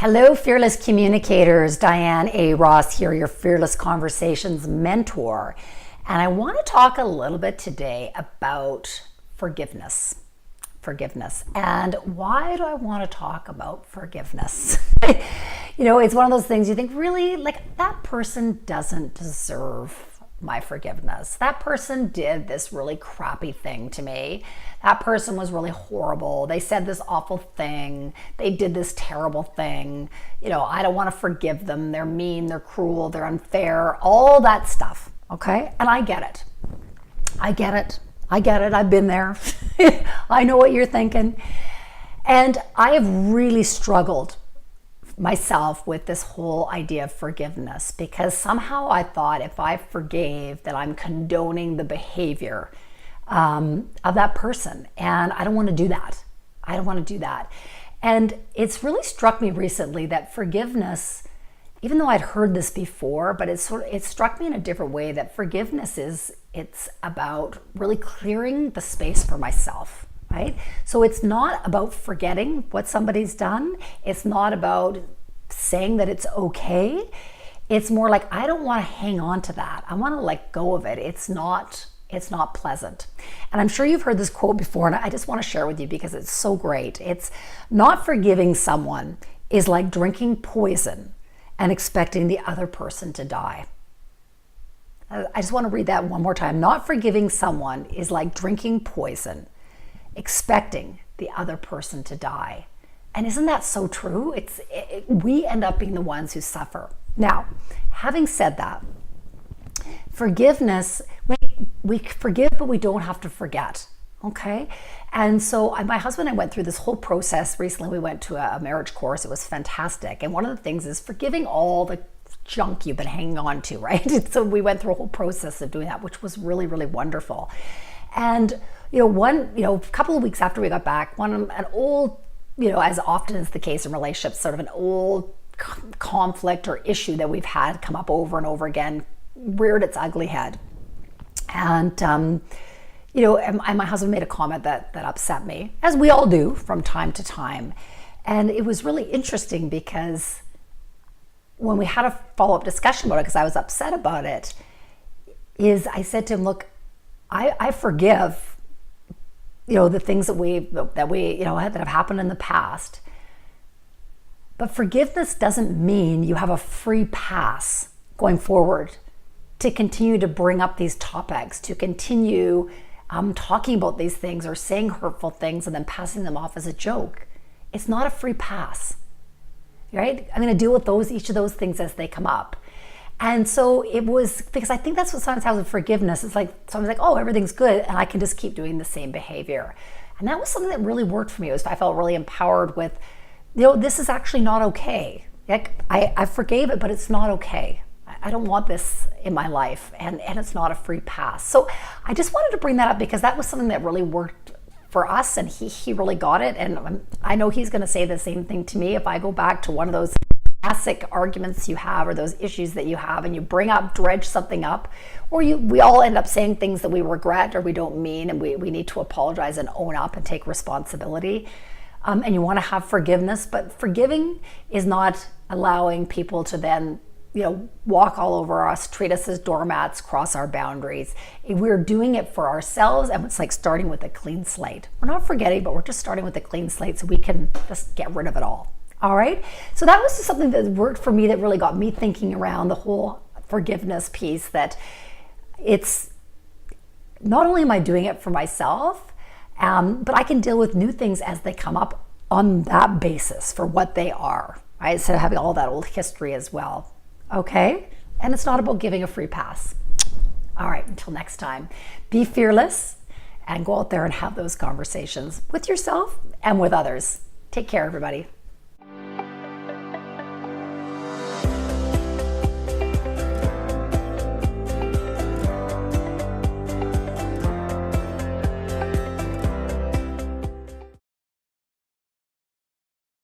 Hello, fearless communicators. Diane A. Ross here, your Fearless Conversations mentor. And I want to talk a little bit today about forgiveness. And why do I want to talk about forgiveness? It's one of those things you think, really, like, that person doesn't deserve my forgiveness. That person did this really crappy thing to me. That person was really horrible. They said this awful thing. They did this terrible thing. I don't want to forgive them. They're mean, they're cruel, they're unfair, all that stuff. Okay? And I get it. I've been there. I know what you're thinking. And I have really struggled myself with this whole idea of forgiveness, because somehow I thought if I forgave that I'm condoning the behavior of that person, and I don't want to do that. And it's really struck me recently that forgiveness, even though I'd heard this before, but it struck me in a different way, that forgiveness it's about really clearing the space for myself. Right? So it's not about forgetting what somebody's done. It's not about saying that it's okay. It's more like, I don't want to hang on to that. I want to let go of it. It's not pleasant. And I'm sure you've heard this quote before, and I just want to share with you because it's so great. It's, not forgiving someone is like drinking poison and expecting the other person to die. I just want to read that one more time. Not forgiving someone is like drinking poison, expecting the other person to die. And isn't that so true? We end up being the ones who suffer. Now, having said that, forgiveness, we forgive, but we don't have to forget. Okay? And so my husband and I went through this whole process recently. We went to a marriage course. It was fantastic. And one of the things is forgiving all the junk you've been hanging on to, right? So we went through a whole process of doing that, which was really, really wonderful. And a couple of weeks after we got back, an old, as often is the case in relationships, sort of an old conflict or issue that we've had come up over and over again reared its ugly head. And, and my husband made a comment that upset me, as we all do from time to time. And it was really interesting because when we had a follow-up discussion about it, because I was upset about it, I said to him, look, I forgive, the things that have happened in the past. But forgiveness doesn't mean you have a free pass going forward to continue to bring up these topics, to continue talking about these things or saying hurtful things and then passing them off as a joke. It's not a free pass, right? I'm going to deal with each of those things as they come up. And so it was, because I think that's what sometimes happens with forgiveness. It's like, someone's like, oh, everything's good, and I can just keep doing the same behavior. And that was something that really worked for me. I felt really empowered with, this is actually not okay. Like, I forgave it, but it's not okay. I don't want this in my life, and it's not a free pass. So I just wanted to bring that up because that was something that really worked for us, and he really got it. And I know he's going to say the same thing to me if I go back to one of those classic arguments you have, or those issues that you have, and you dredge something up, or we all end up saying things that we regret or we don't mean, and we need to apologize and own up and take responsibility. And you want to have forgiveness, but forgiving is not allowing people to then walk all over us, treat us as doormats, cross our boundaries. We're doing it for ourselves, and it's like starting with a clean slate. We're not forgetting, but we're just starting with a clean slate so we can just get rid of it all. All right? So that was just something that worked for me, that really got me thinking around the whole forgiveness piece, that it's not only am I doing it for myself, but I can deal with new things as they come up on that basis for what they are, right? Instead of having all that old history as well. Okay? And it's not about giving a free pass. All right, until next time, be fearless and go out there and have those conversations with yourself and with others. Take care, everybody.